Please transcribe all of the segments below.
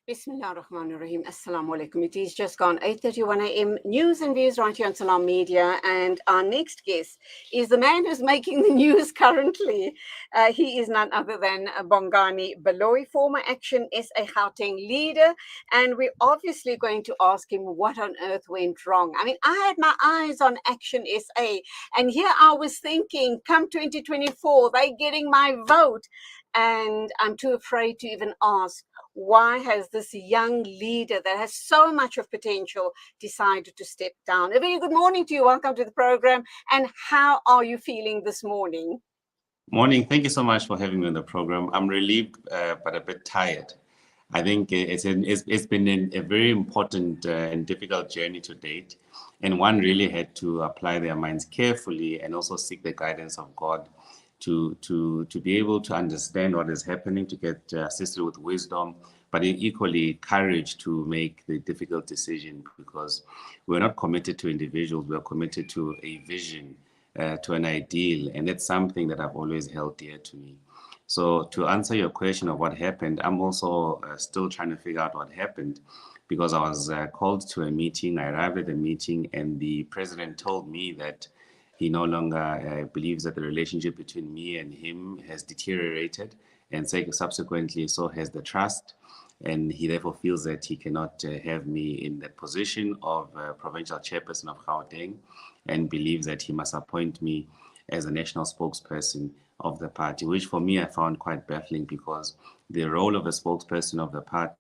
Bismillah ar-Rahman ar-Rahim. Assalamu alaikum. It is just gone 8:31 a.m. News and views right here on Salam Media. And our next guest is the man who's making the news currently. He is none other than Bongani Baloyi, former ActionSA Gauteng leader. And we're obviously going to ask him what on earth went wrong. I mean, I had my eyes on ActionSA. And here I was thinking, come 2024, they're getting my vote. And I'm too afraid to even ask, why has this young leader that has so much of potential decided to step down? A very good morning to you. Welcome to the program. And how are you feeling this morning? Morning. Thank you so much for having me on the program. I'm relieved, but a bit tired. I think it's been a very important and difficult journey to date. And one really had to apply their minds carefully and also seek the guidance of God to be able to understand what is happening, to get assisted with wisdom, but equally courage to make the difficult decision, because we're not committed to individuals, we're committed to a vision, to an ideal, and that's something that I've always held dear to me. So to answer your question of what happened, I'm also still trying to figure out what happened, because I was called to a meeting. I arrived at the meeting and the president told me that he no longer believes that the relationship between me and him has deteriorated, and subsequently so has the trust. And he therefore feels that he cannot have me in that position of provincial chairperson of Gauteng, and believes that he must appoint me as a national spokesperson of the party, which for me I found quite baffling, because the role of a spokesperson of the party.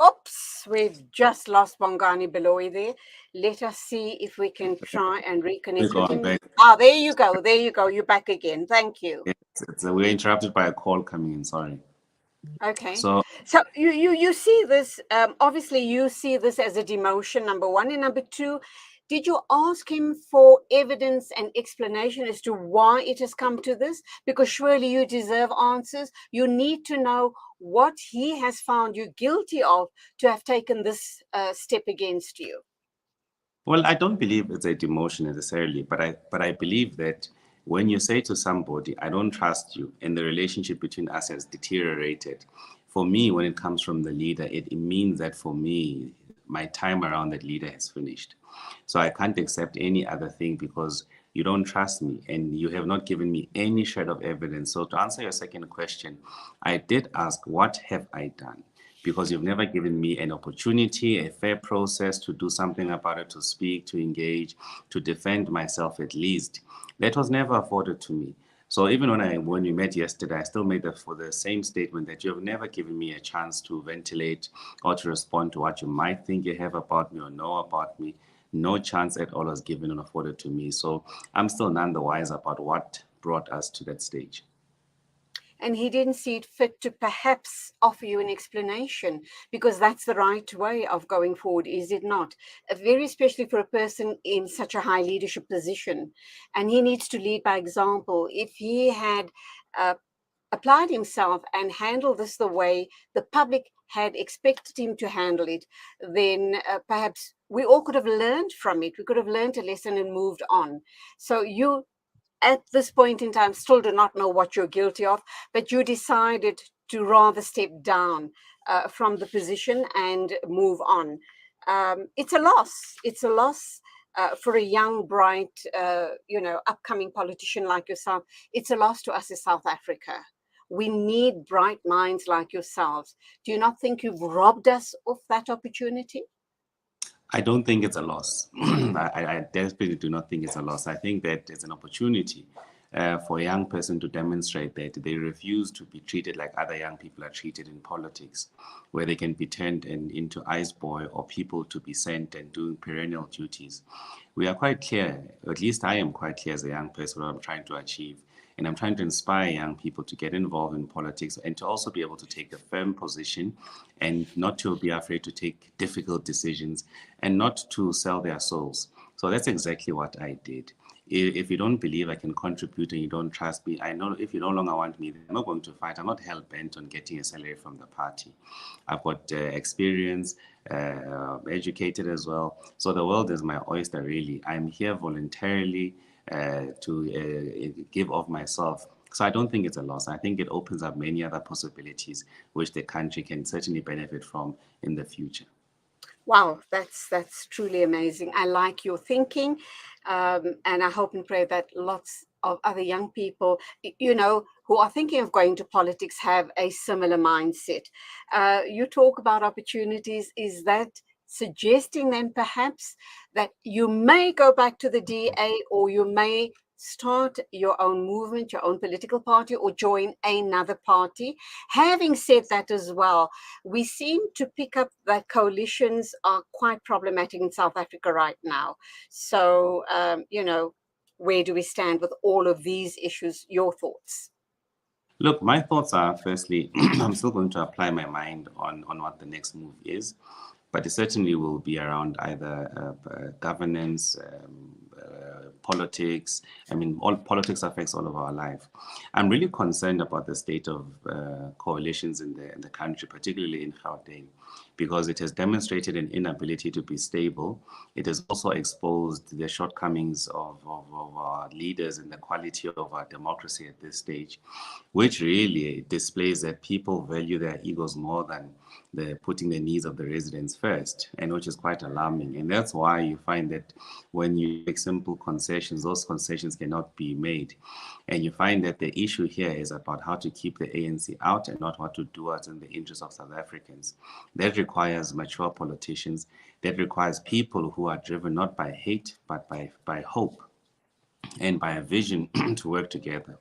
Oops, we've just lost Bongani Baloyi there. Let us see if we can try and reconnect with him. There you go. There you go. You're back again. Thank you. We're interrupted by a call coming in. Sorry. Okay. So you see this, obviously you see this as a demotion, number one. And number two, did you ask him for evidence and explanation as to why it has come to this? Because surely you deserve answers. You need to know what he has found you guilty of to have taken this step against you. Well, I don't believe it's a demotion necessarily, but I believe that when you say to somebody, I don't trust you, and the relationship between us has deteriorated, for me, when it comes from the leader, it means that for me, my time around that leader has finished. So I can't accept any other thing, because you don't trust me and you have not given me any shred of evidence. So to answer your second question, I did ask, what have I done? Because you've never given me an opportunity, a fair process to do something about it, to speak, to engage, to defend myself at least. That was never afforded to me. So even when we met yesterday, I still made the same statement, that you have never given me a chance to ventilate or to respond to what you might think you have about me or know about me. No chance at all was given and afforded to me. So I'm still none the wiser about what brought us to that stage. And he didn't see it fit to perhaps offer you an explanation, because that's the right way of going forward, is it not? Very especially for a person in such a high leadership position. And he needs to lead by example. If he had applied himself and handled this the way the public had expected him to handle it, then perhaps we all could have learned from it. We could have learned a lesson and moved on. So you, at this point in time, still do not know what you're guilty of, but you decided to rather step down from the position and move on. It's a loss. It's a loss for a young, bright, upcoming politician like yourself. It's a loss to us in South Africa. We need bright minds like yourselves. Do you not think you've robbed us of that opportunity? I don't think it's a loss. I definitely do not think it's a loss. I think that it's an opportunity for a young person to demonstrate that they refuse to be treated like other young people are treated in politics, where they can be turned into ice boy or people to be sent and doing perennial duties. We are quite clear, at least I am quite clear as a young person, what I'm trying to achieve. And I'm trying to inspire young people to get involved in politics and to also be able to take a firm position and not to be afraid to take difficult decisions and not to sell their souls. So that's exactly what I did. If you don't believe I can contribute and you don't trust me, I know if you no longer want me, I'm not going to fight. I'm not hell-bent on getting a salary from the party. I've got experience, educated as well. So the world is my oyster, really. I'm here voluntarily to give of myself So I don't think it's a loss. I think it opens up many other possibilities which the country can certainly benefit from in the future. Wow, that's truly amazing. I like your thinking, and I hope and pray that lots of other young people, who are thinking of going to politics, have a similar mindset. You talk about opportunities. Is that suggesting then perhaps that you may go back to the DA, or you may start your own movement, your own political party, or join another party? Having said that as well, we seem to pick up that coalitions are quite problematic in South Africa right now. So, where do we stand with all of these issues? Your thoughts? Look, my thoughts are firstly, I'm still going to apply my mind on what the next move is, but it certainly will be around either governance, politics. I mean, all politics affects all of our life. I'm really concerned about the state of coalitions in the country, particularly in Gauteng, because it has demonstrated an inability to be stable. It has also exposed the shortcomings of our leaders and the quality of our democracy at this stage, which really displays that people value their egos more than putting the needs of the residents first, and which is quite alarming. And that's why you find that when you make simple concessions, those concessions cannot be made. And you find that the issue here is about how to keep the ANC out and not what to do what's in the interest of South Africans. That requires mature politicians. That requires people who are driven not by hate, but by hope and by a vision to work together.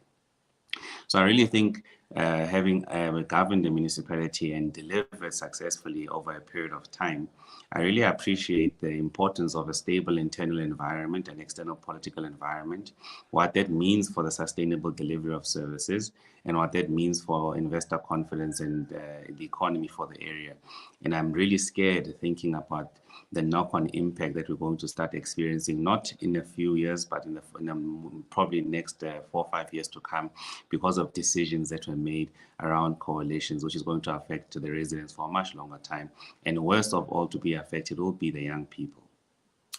So I really think having governed the municipality and delivered successfully over a period of time, I really appreciate the importance of a stable internal environment and external political environment, what that means for the sustainable delivery of services, and what that means for investor confidence and the economy for the area. And I'm really scared thinking about the knock-on impact that we're going to start experiencing, not in a few years, but in probably next 4 or 5 years to come, because of decisions that were made around coalitions, which is going to affect the residents for a much longer time. And worst of all to be affected will be the young people.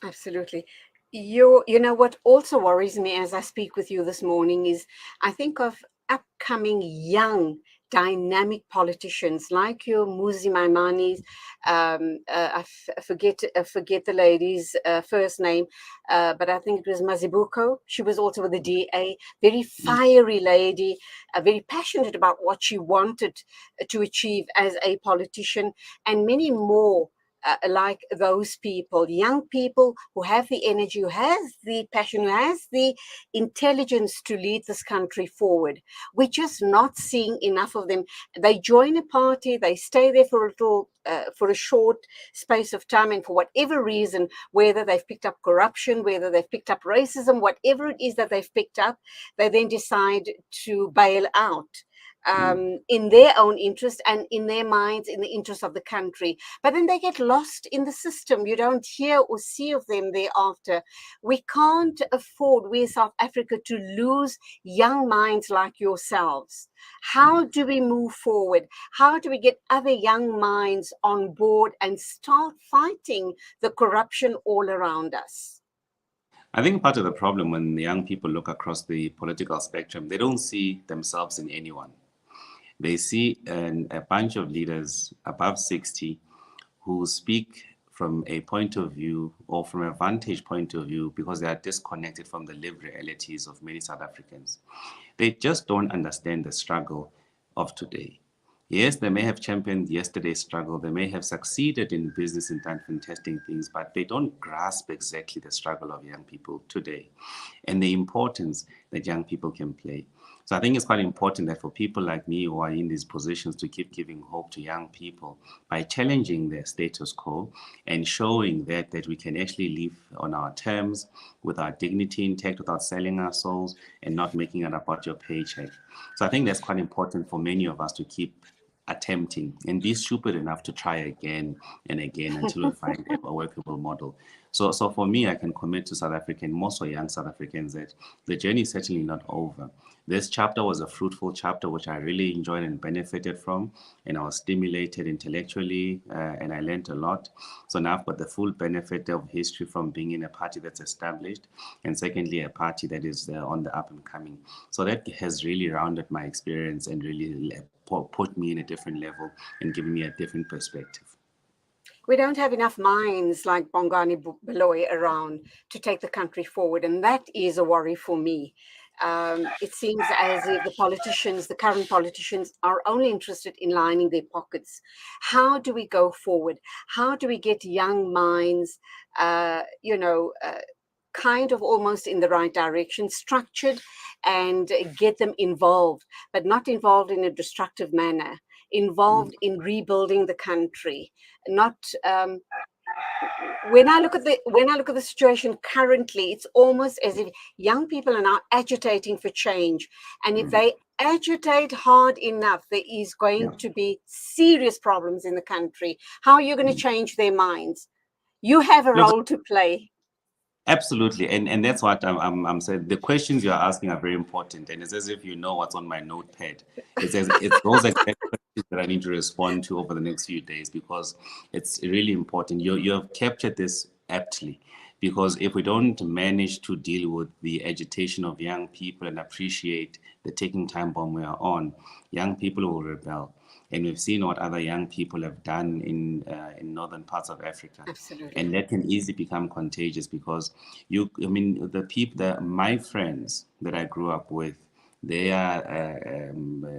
Absolutely. What also worries me as I speak with you this morning is I think of upcoming young dynamic politicians like your Muzi Maimani's. I forget the lady's first name, but I think it was Mazibuko. She was also with the DA, very fiery lady, very passionate about what she wanted to achieve as a politician, and many more like those people, young people who have the energy, who has the passion, who has the intelligence to lead this country forward. We're just not seeing enough of them. They join a party, they stay there for a short space of time, and for whatever reason, whether they've picked up corruption, whether they've picked up racism, whatever it is that they've picked up, they then decide to bail out. In their own interest and in their minds, in the interest of the country. But then they get lost in the system. You don't hear or see of them thereafter. We can't afford, we South Africa, to lose young minds like yourselves. How do we move forward? How do we get other young minds on board and start fighting the corruption all around us? I think part of the problem when the young people look across the political spectrum, they don't see themselves in anyone. They see a bunch of leaders above 60 who speak from a point of view or from a vantage point of view because they are disconnected from the lived realities of many South Africans. They just don't understand the struggle of today. Yes, they may have championed yesterday's struggle. They may have succeeded in business and done fantastic things, but they don't grasp exactly the struggle of young people today and the importance that young people can play. So I think it's quite important that for people like me who are in these positions to keep giving hope to young people by challenging their status quo and showing that we can actually live on our terms with our dignity intact without selling our souls and not making it about your paycheck. So I think that's quite important for many of us to keep attempting and be stupid enough to try again and again until we find a workable model. So for me, I can commit to South African, more so young South Africans, that the journey is certainly not over. This chapter was a fruitful chapter, which I really enjoyed and benefited from, and I was stimulated intellectually, and I learned a lot. So now I've got the full benefit of history from being in a party that's established, and secondly, a party that is on the up and coming. So that has really rounded my experience and really put me in a different level and given me a different perspective. We don't have enough minds like Bongani Baloyi around to take the country forward, and that is a worry for me. It seems as if the politicians, the current politicians, are only interested in lining their pockets. How do we go forward? How do we get young minds, kind of almost in the right direction, structured, and get them involved, but not involved in a destructive manner, involved in rebuilding the country, not when I look at the situation currently, it's almost as if young people are now agitating for change, and if they agitate hard enough, there is going to be serious problems in the country. How are you going to change their minds? You have a Look, role to play. absolutely, and that's what I'm saying. The questions you're asking are very important, and it's as if you know what's on my notepad. It's those exact questions that I need to respond to over the next few days, because it's really important. You have captured this aptly, because if we don't manage to deal with the agitation of young people and appreciate the ticking time bomb we are on, young people will rebel. And we've seen what other young people have done in northern parts of Africa, and Absolutely. that can easily become contagious, because I mean, the people that my friends that I grew up with, they are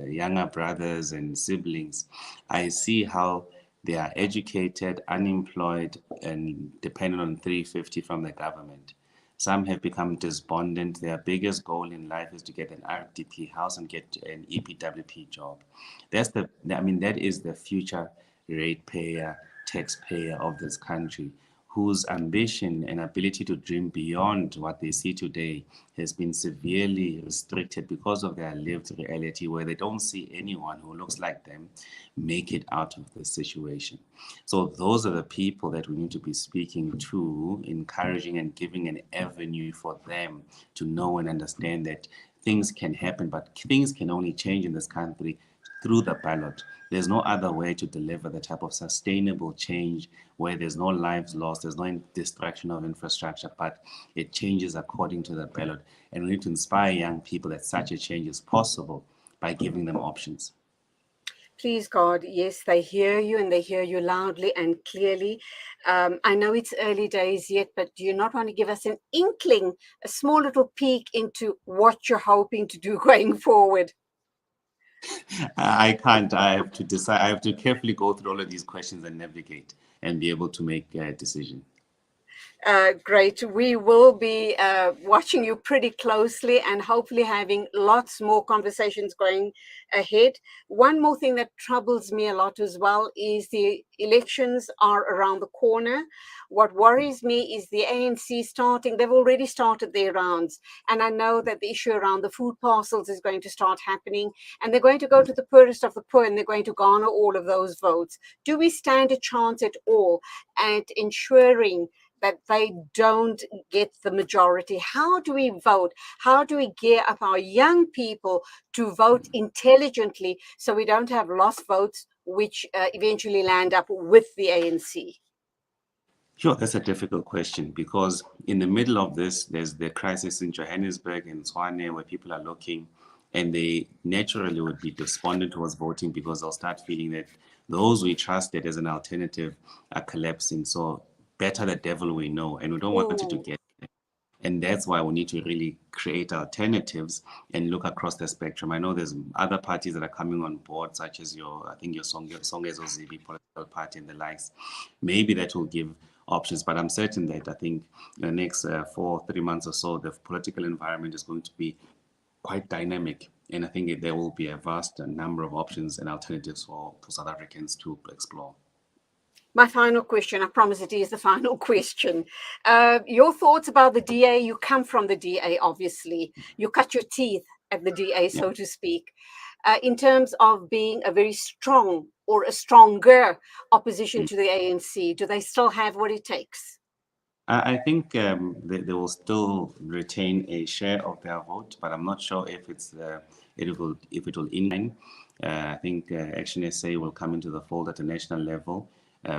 younger brothers and siblings. I see how they are educated, unemployed, and dependent on 350 from the government. Some have become despondent. Their biggest goal in life is to get an RDP house and get an EPWP job. That is the future ratepayer, taxpayer of this country, whose ambition and ability to dream beyond what they see today has been severely restricted because of their lived reality, where they don't see anyone who looks like them make it out of the situation. So those are the people that we need to be speaking to, encouraging and giving an avenue for them to know and understand that things can happen, but things can only change in this country through the ballot. There's no other way to deliver the type of sustainable change where there's no lives lost, there's no destruction of infrastructure, but it changes according to the ballot. And we need to inspire young people that such a change is possible by giving them options. Please, God, yes, they hear you, and they hear you loudly and clearly. I know it's early days yet, but do you not want to give us an inkling, a small little peek into what you're hoping to do going forward? I can't. I have to decide. I have to carefully go through all of these questions and navigate and be able to make a decision. Great. We will be watching you pretty closely and hopefully having lots more conversations going ahead. One more thing that troubles me a lot as well is the elections are around the corner. What worries me is the ANC starting, they've already started their rounds. And I know that the issue around the food parcels is going to start happening, and they're going to go to the poorest of the poor, and they're going to garner all of those votes. Do we stand a chance at all at ensuring that they don't get the majority? How do we vote? How do we gear up our young people to vote intelligently so we don't have lost votes which eventually land up with the ANC? Sure, that's a difficult question, because in the middle of this, there's the crisis in Johannesburg and Tshwane, where people are looking, and they naturally would be despondent towards voting, because they'll start feeling that those we trusted as an alternative are collapsing. So better the devil we know, and we don't want it to Oh, get there. And that's why we need to really create alternatives and look across the spectrum. I know there's other parties that are coming on board, such as I think your Songezo Zibi political party and the likes. Maybe that will give options, but I'm certain that I think in the next 3 months or so, the political environment is going to be quite dynamic. And I think there will be a vast number of options and alternatives for South Africans to explore. my final question, I promise it is the final question. Your thoughts about the DA? You come from the DA, obviously. You cut your teeth at the DA, Yeah. so to speak. In terms of being a very strong or a stronger opposition to the ANC, do they still have what it takes? I think they will still retain a share of their vote, but I'm not sure if it will inline. I think ActionSA will come into the fold at a national level,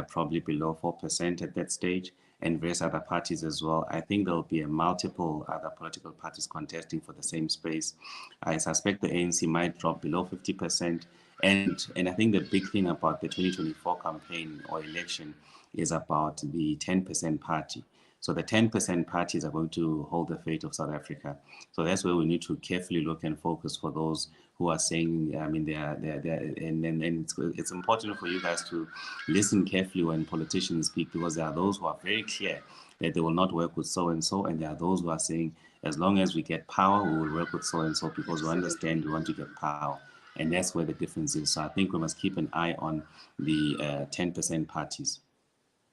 probably below 4% at that stage, and various other parties as well. I think there will be a multiple other political parties contesting for the same space. I suspect the ANC might drop below 50%. And I think the big thing about the 2024 campaign or election is about the 10% party. So the 10% parties are going to hold the fate of South Africa. So that's where we need to carefully look and focus for those who are saying, I mean, and it's important for you guys to listen carefully when politicians speak, because there are those who are very clear that they will not work with so and so, and there are those who are saying, as long as we get power, we will work with so and so because we understand we want to get power. And that's where the difference is. So I think we must keep an eye on the 10% parties.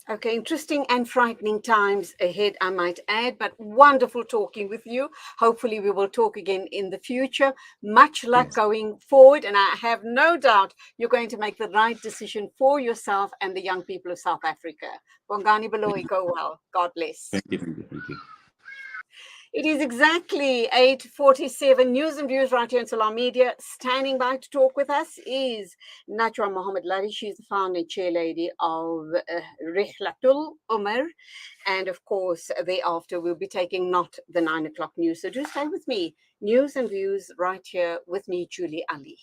Okay, interesting and frightening times ahead, I might add, but wonderful talking with you. Hopefully, we will talk again in the future. Much luck going forward, and I have no doubt you're going to make the right decision for yourself and the young people of South Africa. Bongani Baloyi, go well. God bless. Thank you, thank you, thank you. It is exactly 8:47. News and views right here in Salam Media. Standing by to talk with us is Najwa Mohammed Lari. She's the founder and chair lady of Rihlatul Umar. And of course, thereafter, we'll be taking not the 9 o'clock news. So do stay with me. News and views right here with me, Julie Ali.